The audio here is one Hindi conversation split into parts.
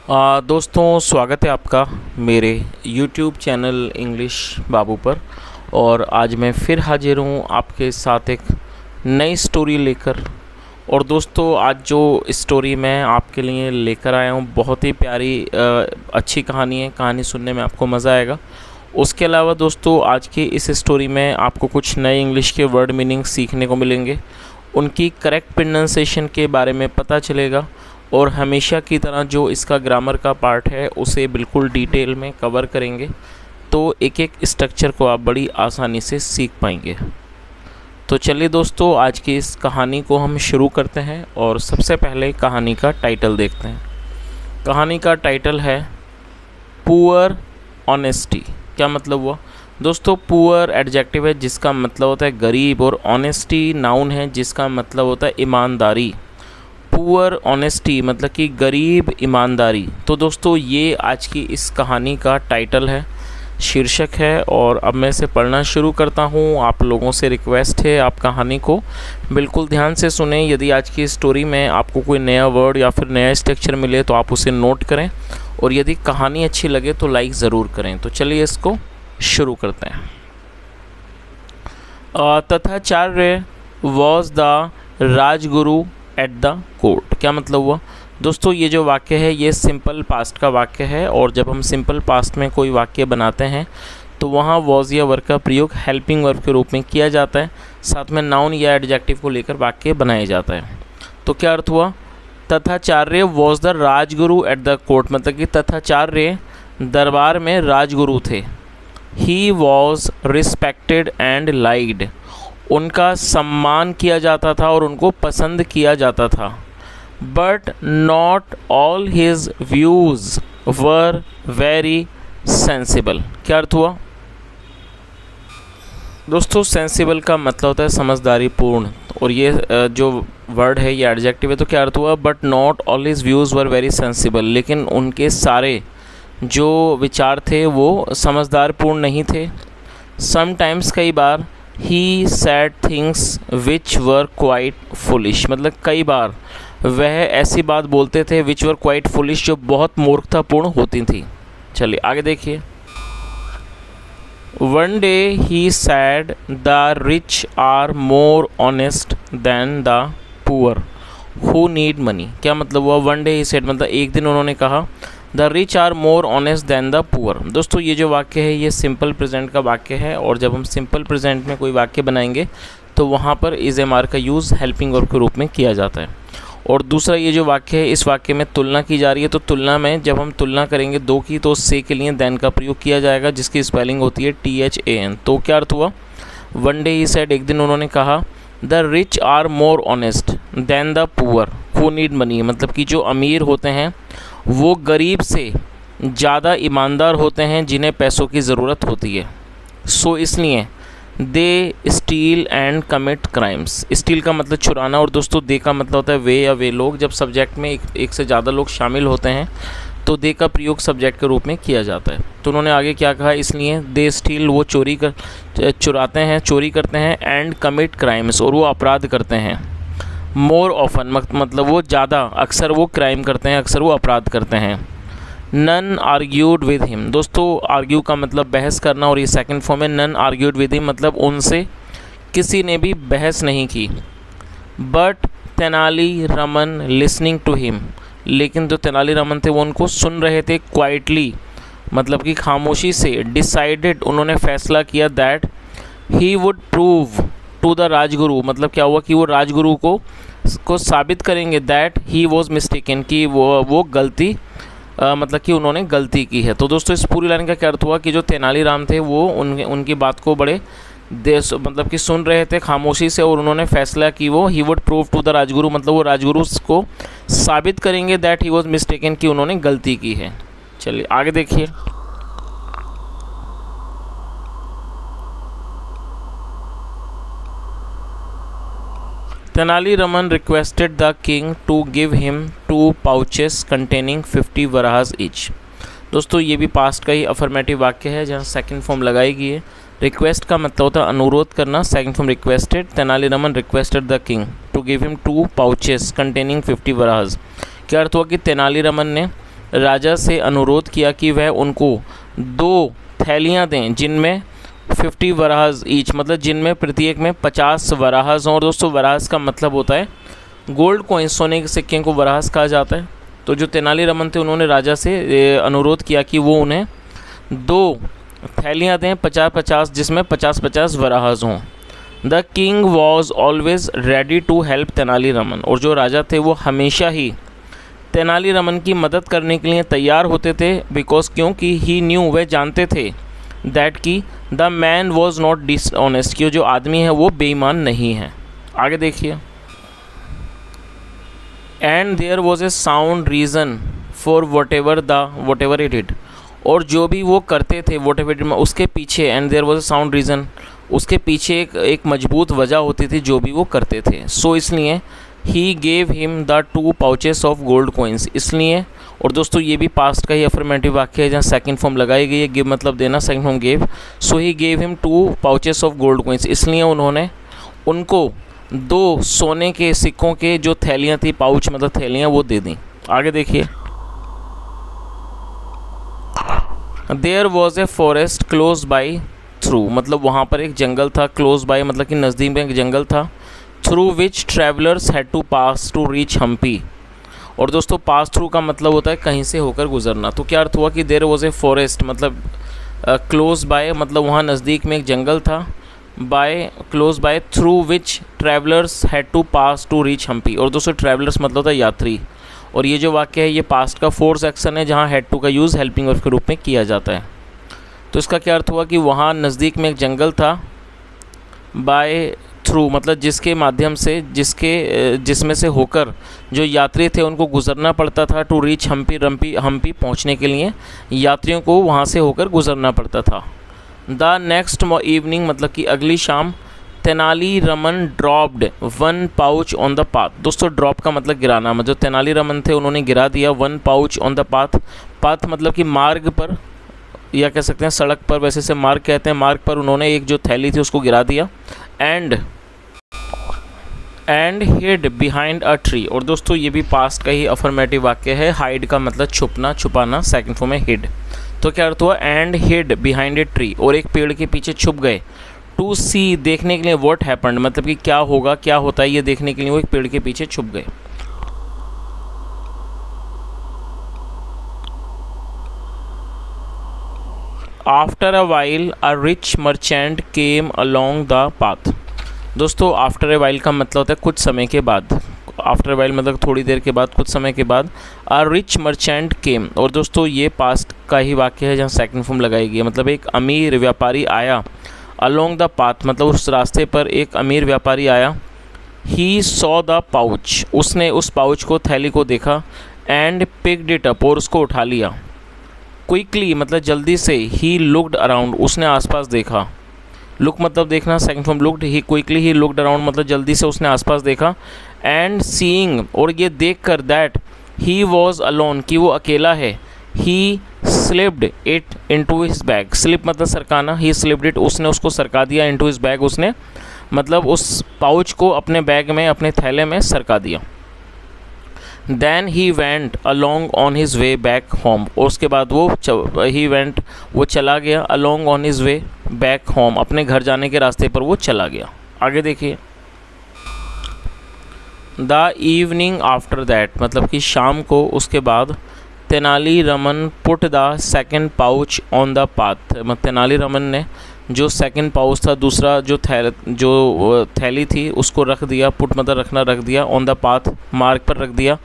दोस्तों स्वागत है आपका मेरे YouTube चैनल इंग्लिश बाबू पर। और आज मैं फिर हाजिर हूँ आपके साथ एक नई स्टोरी लेकर। और दोस्तों आज जो स्टोरी मैं आपके लिए लेकर आया हूँ बहुत ही प्यारी अच्छी कहानी है। कहानी सुनने में आपको मज़ा आएगा। उसके अलावा दोस्तों आज की इस स्टोरी में आपको कुछ नए इंग्लिश के वर्ड मीनिंग सीखने को मिलेंगे, उनकी करेक्ट प्रोनाउंसिएशन के बारे में पता चलेगा और हमेशा की तरह जो इसका ग्रामर का पार्ट है उसे बिल्कुल डिटेल में कवर करेंगे, तो एक एक स्ट्रक्चर को आप बड़ी आसानी से सीख पाएंगे। तो चलिए दोस्तों आज की इस कहानी को हम शुरू करते हैं और सबसे पहले कहानी का टाइटल देखते हैं। कहानी का टाइटल है पुअर ऑनेस्टी। क्या मतलब हुआ दोस्तों? पुअर एडजेक्टिव है जिसका मतलब होता है गरीब, और ऑनेस्टी नाउन है जिसका मतलब होता है ईमानदारी। पुअर ऑनेस्टी मतलब कि गरीब ईमानदारी। तो दोस्तों ये आज की इस कहानी का टाइटल है, शीर्षक है। और अब मैं इसे पढ़ना शुरू करता हूँ। आप लोगों से रिक्वेस्ट है आप कहानी को बिल्कुल ध्यान से सुने। यदि आज की स्टोरी में आपको कोई नया वर्ड या फिर नया स्ट्रक्चर मिले तो आप उसे नोट करें, और यदि कहानी अच्छी लगे तो लाइक ज़रूर करें। तो चलिए इसको शुरू करते हैं। Tathacharya was the Rajguru at the court. क्या मतलब हुआ दोस्तों? ये जो वाक्य है ये सिंपल पास्ट का वाक्य है, और जब हम सिंपल पास्ट में कोई वाक्य बनाते हैं तो वहाँ वॉज या वर्ब का प्रयोग हेल्पिंग वर्ब के रूप में किया जाता है, साथ में नाउन या एडजेक्टिव को लेकर वाक्य बनाया जाता है। तो क्या अर्थ हुआ? Tathacharya was the Rajguru at the court मतलब कि तथाचार्य दरबार में राजगुरु थे। He was respected and liked, उनका सम्मान किया जाता था और उनको पसंद किया जाता था। But not all his views were very sensible. क्या अर्थ हुआ दोस्तों? सेंसिबल का मतलब होता है समझदारी पूर्ण, और ये जो वर्ड है ये एडजेक्टिव है। तो क्या अर्थ हुआ? But not all his views were very sensible, लेकिन उनके सारे जो विचार थे वो समझदार पूर्ण नहीं थे। समटाइम्स कई बार he said things which were quite foolish मतलब कई बार वह ऐसी बात बोलते थे विच वर क्वाइट फुलिश जो बहुत मूर्खतापूर्ण होती थी। चलिए आगे देखिए। One day he said the rich are more honest then the poor who need money. क्या मतलब हुआ? वन डे ही सैड मतलब एक दिन उन्होंने कहा the rich are more honest than the poor. दोस्तों ये जो वाक्य है ये सिंपल प्रेजेंट का वाक्य है, और जब हम सिंपल प्रेजेंट में कोई वाक्य बनाएंगे तो वहाँ पर इज एम आर का यूज़ हेल्पिंग वर्ब के रूप में किया जाता है। और दूसरा ये जो वाक्य है इस वाक्य में तुलना की जा रही है, तो तुलना में जब हम तुलना करेंगे दो की तो से के लिए दैन का प्रयोग किया जाएगा जिसकी स्पेलिंग होती है THAN। तो क्या अर्थ हुआ? वन डे ही सेड एक दिन उन्होंने कहा the rich are more honest than the poor who need money मतलब कि जो अमीर होते हैं वो गरीब से ज़्यादा ईमानदार होते हैं जिन्हें पैसों की ज़रूरत होती है। सो इसलिए they steal and commit crimes. Steal का मतलब चुराना, और दोस्तों दे का मतलब होता है वे या वे लोग। जब सब्जेक्ट में एक से ज़्यादा लोग शामिल होते हैं तो दे का प्रयोग सब्जेक्ट के रूप में किया जाता है। तो उन्होंने आगे क्या कहा? इसलिए दे स्टील वो चुराते हैं, चोरी करते हैं, एंड कमिट क्राइम्स और वो अपराध करते हैं। मोर ऑफन मतलब वो ज़्यादा, अक्सर वो क्राइम करते हैं, अक्सर वो अपराध करते हैं। None argued with him. दोस्तों आर्ग्यू का मतलब बहस करना, और ये सेकंड फॉर्म है। नन आर्ग्यूड विद हिम मतलब उनसे किसी ने भी बहस नहीं की। But Tenali Raman listening to him लेकिन जो तेनालीरामन थे वो उनको सुन रहे थे। क्वाइटली मतलब कि खामोशी से। डिसाइडेड उन्होंने फैसला किया that he would prove to the Rajguru मतलब क्या हुआ कि वो राजगुरु को साबित करेंगे दैट ही वॉज मिस्टेकन कि वो गलती मतलब कि उन्होंने गलती की है। तो दोस्तों इस पूरी लाइन का क्या अर्थ हुआ कि जो तेनालीराम थे वो उनकी बात को बड़े मतलब कि सुन रहे थे खामोशी से, और उन्होंने फैसला कि वो he would prove to the Rajguru मतलब वो राजगुरु को साबित करेंगे दैट ही वॉज मिस्टेकन कि उन्होंने गलती की है। चलिए आगे देखिए। Tenaliraman requested the king to give him 2 pouches containing 50 varahas each. दोस्तों ये भी पास्ट का ही अफर्मेटिव वाक्य है जहाँ सेकंड फॉर्म लगाई गई है। रिक्वेस्ट का मतलब होता है अनुरोध करना, second form requested. Tenaliraman requested the king to give him 2 pouches containing 50 varahas. क्या अर्थ हुआ कि तेनालीरामन ने राजा से अनुरोध किया कि वह उनको 2 थैलियाँ दें जिनमें 50 वराहज ईच, मतलब जिनमें प्रत्येक में 50 वराहज हों। और दोस्तों वराहज का मतलब होता है गोल्ड कॉइन, सोने के सिक्के को वराहज कहा जाता है। तो जो तेनालीरामन थे उन्होंने राजा से अनुरोध किया कि वो उन्हें 2 थैलियाँ दें 50-50 जिसमें 50-50 वराहज हों। The king was always ready to help Tenaliraman, और जो राजा थे वो हमेशा ही तेनालीरामन की मदद करने के लिए तैयार होते थे। बिकॉज क्योंकि ही न्यू, वह जानते थे, दैट कि the man was not dishonest, कि जो आदमी है वो बेईमान नहीं है। आगे देखिए, and there was a sound reason for whatever it did, और जो भी वो करते थे वट एवर में उसके पीछे, and there was a sound reason, उसके पीछे एक मजबूत वजह होती थी जो भी वो करते थे। सो इसलिए he gave him the 2 pouches of gold coins, इसलिए। और दोस्तों ये भी पास्ट का ही अफर्मेटिव वाक्य है जहाँ सेकंड फॉर्म लगाई गई है, गिव मतलब देना, second form gave. So he gave him 2 pouches of gold coins, इसलिए उन्होंने उनको 2 सोने के सिक्कों के जो थैलियाँ थी, पाउच मतलब थैलियाँ, वो दे दी। आगे देखिए, there was a forest close by through, मतलब वहाँ पर एक जंगल था, क्लोज बाय मतलब कि नज़दीक में एक जंगल था, through which travellers had to pass to reach Hampi. और दोस्तों पास थ्रू का मतलब होता है कहीं से होकर गुजरना। तो क्या अर्थ हुआ कि देयर वॉज ए फॉरेस्ट, मतलब क्लोज बाय मतलब वहाँ नज़दीक में एक जंगल था, by close by, through which travellers had to pass to reach Hampi. और दोस्तों ट्रैवलर्स मतलब होता है यात्री, और ये जो वाक्य है ये पास्ट का फोर्स एक्शन है जहाँ हैड टू का यूज़ हेल्पिंग वर्ब के रूप में किया जाता है। तो इसका क्या अर्थ हुआ कि वहाँ नज़दीक में एक जंगल था, बाय थ्रू मतलब जिसके माध्यम से, जिसमें से होकर जो यात्री थे उनको गुजरना पड़ता था, टू रीच हम्पी पहुँचने के लिए यात्रियों को वहाँ से होकर गुजरना पड़ता था। द नेक्स्ट इवनिंग मतलब कि अगली शाम, Tenali Raman dropped 1 pouch on the path. दोस्तों ड्रॉप का मतलब गिराना, मतलब तेनालीरामन थे उन्होंने गिरा दिया 1 pouch on the path. Path मतलब कि मार्ग पर, या कह सकते हैं सड़क पर, वैसे से मार्ग कहते हैं, मार्ग पर उन्होंने एक जो थैली थी उसको गिरा दिया। And hid behind a tree, और दोस्तों ये भी पास्ट का ही अफर्मेटिव वाक्य है। हाइड का मतलब छुपना, छुपाना, सेकंड फॉर्म में हिड। तो क्या अर्थ हुआ, and hid behind a tree, और एक पेड़ के पीछे छुप गए। टू सी देखने के लिए, व्हाट हैपेंड मतलब कि क्या होगा, क्या होता है ये देखने के लिए वो एक पेड़ के पीछे छुप गए। After a while a rich merchant came along the path. दोस्तों आफ्टर ए वाइल का मतलब होता है कुछ समय के बाद। आफ्टर ए वाइल मतलब थोड़ी देर के बाद, कुछ समय के बाद। अ रिच मर्चेंट केम, और दोस्तों ये पास्ट का ही वाक्य है जहाँ सेकंड फॉर्म लगाई गई है, मतलब एक अमीर व्यापारी आया। अलोंग द पाथ मतलब उस रास्ते पर एक अमीर व्यापारी आया। ही सॉ द पाउच, उसने उस पाउच को, थैली को देखा। एंड पिक्ड इट अप, और उसको उठा लिया। क्विकली मतलब जल्दी से। ही लुक्ड अराउंड, उसने आसपास देखा। लुक मतलब देखना, second form looked. He quickly he looked around मतलब जल्दी से उसने आसपास देखा। एंड सीइंग, और ये देख कर, दैट ही वॉज अलोन, कि वो अकेला है। ही slipped it into his bag, slip मतलब सरकाना, ही स्लिप्ड इट उसने उसको सरका दिया, इनटू हिज बैग उसने मतलब उस पाउच को अपने बैग में, अपने थैले में सरका दिया। Then he went along on his way back home, और उसके बाद वो चला गया along on his way back home, अपने घर जाने के रास्ते पर वो चला गया। आगे देखिए, द इवनिंग आफ्टर दैट मतलब कि शाम को, उसके बाद। Tenali Raman put the second pouch on the path, मतलब तेनालीरामन ने जो सेकंड पाउच था, दूसरा जो थैली थी उसको रख दिया। पुट मतलब रखना, रख दिया। ऑन द पाथ मार्ग पर रख दिया।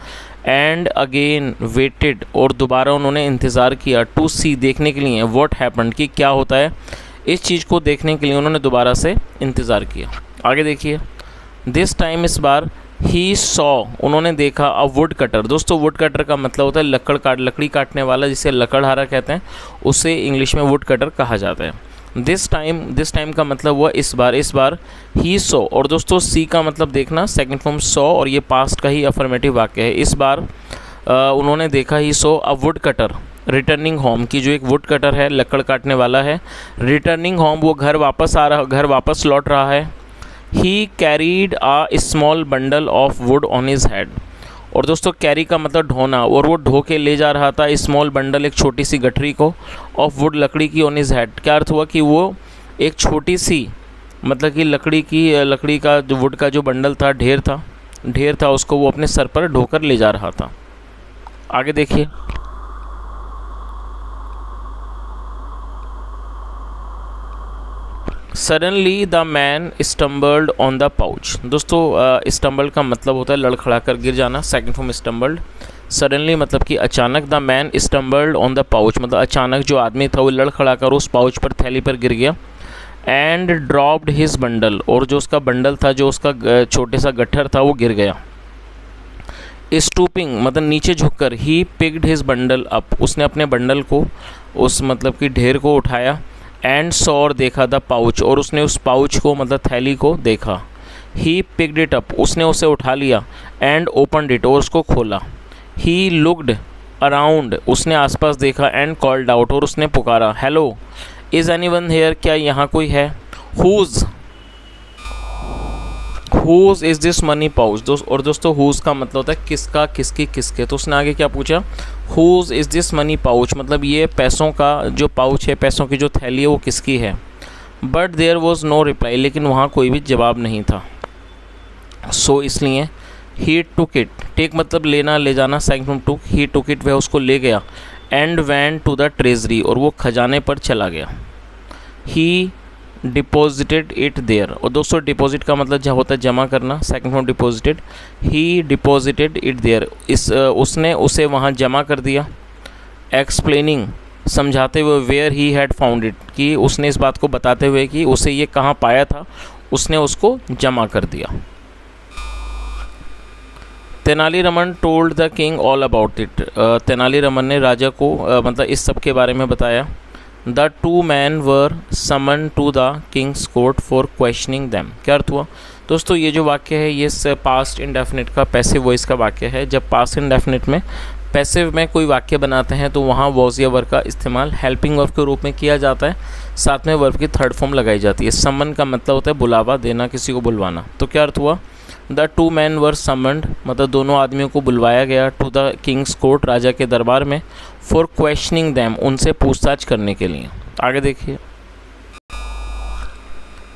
एंड अगेन वेटेड, और दोबारा उन्होंने इंतज़ार किया। टू सी देखने के लिए, व्हाट हैपेंड कि क्या होता है, इस चीज़ को देखने के लिए उन्होंने दोबारा से इंतज़ार किया। आगे देखिए, दिस टाइम इस बार। ही सॉ उन्होंने देखा। अ वुड कटर, दोस्तों वुड कटर का मतलब होता है लकड़ी काटने वाला, जिसे लकड़हारा कहते हैं, उसे इंग्लिश में वुड कटर कहा जाता है। दिस टाइम का मतलब हुआ इस बार। ही सॉ, और दोस्तों सी का मतलब देखना, सेकंड फॉर्म सॉ, और ये पास्ट का ही अफर्मेटिव वाक्य है। इस बार उन्होंने देखा। He saw a would cutter returning home, की जो एक वुड कटर है, लकड़ काटने वाला है, रिटर्निंग होम वो घर वापस लौट रहा है। He carried a small bundle of wood on his head, और दोस्तों कैरी का मतलब ढोना, और वो ढो के ले जा रहा था स्मॉल बंडल, एक छोटी सी गठरी को, ऑफ वुड, लकड़ी की, ऑन हिज हेड। क्या अर्थ हुआ कि वो एक छोटी सी मतलब कि लकड़ी का जो वुड का जो बंडल था, ढेर था, उसको वो अपने सर पर ढोकर ले जा रहा था। आगे देखिए, suddenly the man stumbled on the pouch. दोस्तों स्टम्बल्ड का मतलब होता है लड़खड़ा कर गिर जाना, सेकंड फॉर्म स्टम्बल्ड। सडनली मतलब कि अचानक, the man stumbled on the pouch मतलब अचानक जो आदमी था वो लड़खड़ा कर उस पाउच पर, थैली पर गिर गया। एंड ड्रॉप्ड हिज बंडल, और जो उसका बंडल था, जो उसका छोटे सा गट्ठर था, वो गिर गया। स्टूपिंग मतलब नीचे झुककर, he picked his bundle up, उसने अपने बंडल को, उस मतलब कि ढेर को उठाया। एंड सॉ और देखा द पाउच, और उसने उस पाउच को मतलब थैली को देखा। ही पिक्ड इट अप, उसने उसे उठा लिया। एंड ओपनड इट, और उसको खोला। ही लुक्ड अराउंड, उसने आसपास देखा। एंड कॉल्ड आउट, और उसने पुकारा, हेलो इज़ एनीवन हियर, क्या यहाँ कोई है। Whose is this money pouch. और दोस्तों हुज का मतलब होता है किसका, किसकी, किसके। तो उसने आगे क्या पूछा, whose is this money pouch मतलब ये पैसों का जो पाउच है, पैसों की जो थैली है, वो किसकी है। But there was no reply, लेकिन वहाँ कोई भी जवाब नहीं था। सो इसलिए ही टुक इट, टेक मतलब लेना, ले जाना, second from took. He took it, वह उसको ले गया। And went to the treasury, और वो खजाने पर चला गया। ही डिपॉजिटेड इट देयर, और दोस्तों डिपॉजिट का मतलब जो होता है जमा करना, second from deposited. He deposited it there, उसने उसे वहाँ जमा कर दिया। एक्सप्लेनिंग समझाते हुए, where he had found it, कि उसने इस बात को बताते हुए कि उसे ये कहाँ पाया था, उसने उसको जमा कर दिया। Tenali Raman told the king all about it, Tenali Raman ने राजा को मतलब इस सब के बारे में बताया। The two man were summon to the king's court for questioning them. क्या अर्थ हुआ दोस्तों, ये जो वाक्य है ये पास्ट इंडेफिनिट का पैसिव वॉइस का वाक्य है। जब पास्ट इंडेफिनिट में पैसिव में कोई वाक्य बनाते हैं तो वहाँ वॉज या वर्ब का इस्तेमाल हेल्पिंग वर्ब के रूप में किया जाता है, साथ में वर्ब की थर्ड फॉर्म लगाई जाती है। समन का मतलब होता है बुलावा देना, किसी को बुलवाना। तो क्या अर्थ हुआ, the two man were summoned मतलब दोनों आदमियों को बुलवाया गया, टू द किंग्स कोर्ट राजा के दरबार में, फॉर क्वेश्चनिंग दैम उनसे पूछताछ करने के लिए। आगे देखिए,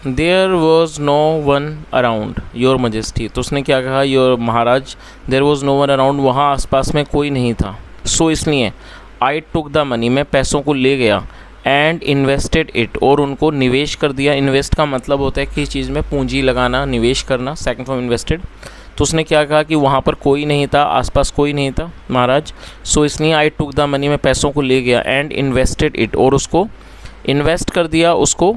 there was no one around your majesty, तो उसने क्या कहा, your Maharaj, there was no one around, वहाँ आसपास में कोई नहीं था। सो इसलिए आई टुक द मनी, मैं पैसों को ले गया। एंड इन्वेस्टेड इट, और उनको निवेश कर दिया। इन्वेस्ट का मतलब होता है किसी चीज़ में पूंजी लगाना, निवेश करना, सेकंड फॉर्म इन्वेस्टेड। तो उसने क्या कहा कि वहाँ पर कोई नहीं था, आसपास कोई नहीं था महाराज। सो इसलिए आई टुक द मनी, मैं पैसों को ले गया। एंड इन्वेस्टेड इट, और उसको इन्वेस्ट कर दिया, उसको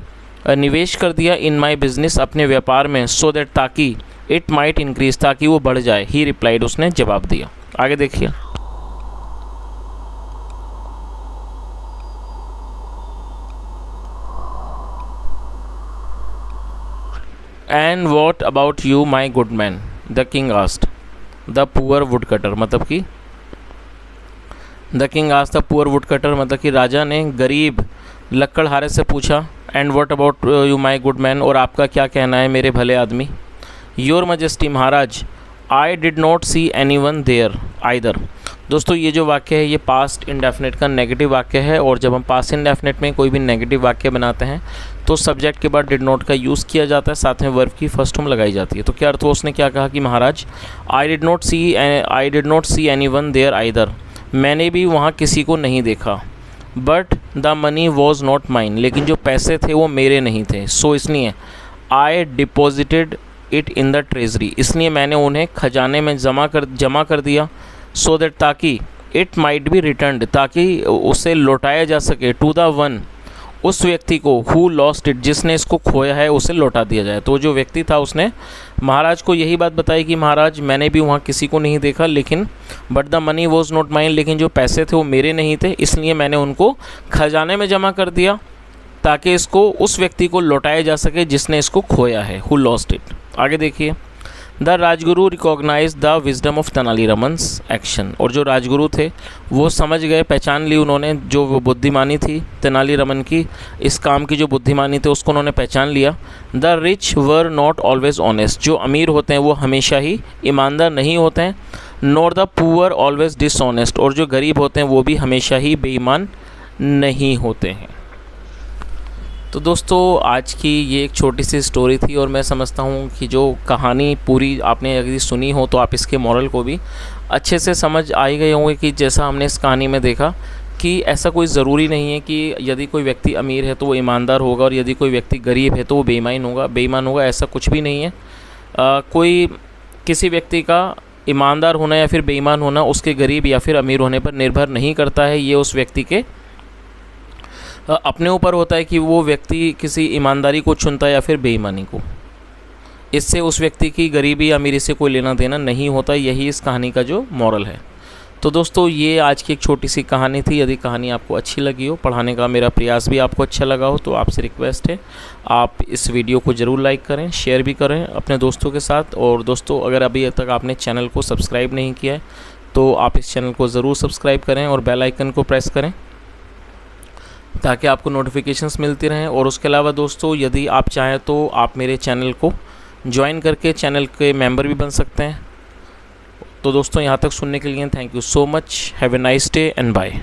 निवेश कर दिया। इन माई बिजनेस, अपने व्यापार में। सो दैट, ताकि, इट माइट इंक्रीज, ताकि वो बढ़ जाए। ही रिप्लाइड, उसने जवाब दिया। आगे देखिए, and what about you my good man, the king asked the poor woodcutter, मतलब कि the king asked the poor woodcutter मतलब कि राजा ने गरीब लक्कड़हारे से पूछा। And what about you my good man, और आपका क्या कहना है मेरे भले आदमी। Your majesty, Maharaj, I did not see anyone there either. दोस्तों ये जो वाक्य है ये पास्ट इंडेफिनिट का नेगेटिव वाक्य है, और जब हम पास्ट इंडेफिनिट में कोई भी नेगेटिव वाक्य बनाते हैं तो सब्जेक्ट के बाद डिड नॉट का यूज़ किया जाता है, साथ में वर्ब की फर्स्ट फॉर्म लगाई जाती है। तो क्या अर्थ हुआ, उसने क्या कहा कि महाराज, I did not see anyone there either, मैंने भी वहाँ किसी को नहीं देखा। But the money was not mine, लेकिन जो पैसे थे वो मेरे नहीं थे। सो इसलिए I deposited it in the treasury, इसलिए मैंने उन्हें खजाने में जमा कर दिया। सो दैट, ताकि, इट माइट बी रिटर्नड, ताकि उसे लौटाया जा सके। टू द वन, उस व्यक्ति को, हु लॉस्ट इट, जिसने इसको खोया है, उसे लौटा दिया जाए। तो जो व्यक्ति था उसने महाराज को यही बात बताई कि महाराज मैंने भी वहाँ किसी को नहीं देखा, लेकिन but the money was not mine, लेकिन जो पैसे थे वो मेरे नहीं थे, इसलिए मैंने उनको खजाने में जमा कर दिया ताकि इसको उस व्यक्ति को लौटाया जा सके जिसने इसको खोया है, हु लॉस्ट इट। आगे देखिए, the Rajguru recognize the wisdom of Tenaliraman's action, और जो राजगुरु थे वो समझ गए, पहचान ली उन्होंने जो वो बुद्धिमानी थी तेनालीरामन की, इस काम की जो बुद्धिमानी थी उसको उन्होंने पहचान लिया। The rich were not always honest, जो अमीर होते हैं वो हमेशा ही ईमानदार नहीं होते हैं। Nor the poor always dishonest, और जो गरीब होते हैं वो भी हमेशा ही बेईमान नहीं होते हैं। तो दोस्तों आज की ये एक छोटी सी स्टोरी थी, और मैं समझता हूँ कि जो कहानी पूरी आपने अगर सुनी हो तो आप इसके मॉरल को भी अच्छे से समझ आ ही गए होंगे कि जैसा हमने इस कहानी में देखा कि ऐसा कोई ज़रूरी नहीं है कि यदि कोई व्यक्ति अमीर है तो वो ईमानदार होगा, और यदि कोई व्यक्ति गरीब है तो वो बेईमान होगा, ऐसा कुछ भी नहीं है। कोई किसी व्यक्ति का ईमानदार होना या फिर बेईमान होना उसके गरीब या फिर अमीर होने पर निर्भर नहीं करता है। ये उस व्यक्ति के अपने ऊपर होता है कि वो व्यक्ति किसी ईमानदारी को चुनता है या फिर बेईमानी को। इससे उस व्यक्ति की गरीबी अमीरी से कोई लेना देना नहीं होता। यही इस कहानी का जो मॉरल है। तो दोस्तों ये आज की एक छोटी सी कहानी थी। यदि कहानी आपको अच्छी लगी हो, पढ़ाने का मेरा प्रयास भी आपको अच्छा लगा हो, तो आपसे रिक्वेस्ट है आप इस वीडियो को ज़रूर लाइक करें, शेयर भी करें अपने दोस्तों के साथ। और दोस्तों अगर अभी तक आपने चैनल को सब्सक्राइब नहीं किया है तो आप इस चैनल को ज़रूर सब्सक्राइब करें और बेल आइकन को प्रेस करें ताकि आपको नोटिफिकेशंस मिलती रहें। और उसके अलावा दोस्तों यदि आप चाहें तो आप मेरे चैनल को ज्वाइन करके चैनल के मेंबर भी बन सकते हैं। तो दोस्तों यहाँ तक सुनने के लिए thank you so much. Have a nice day and bye.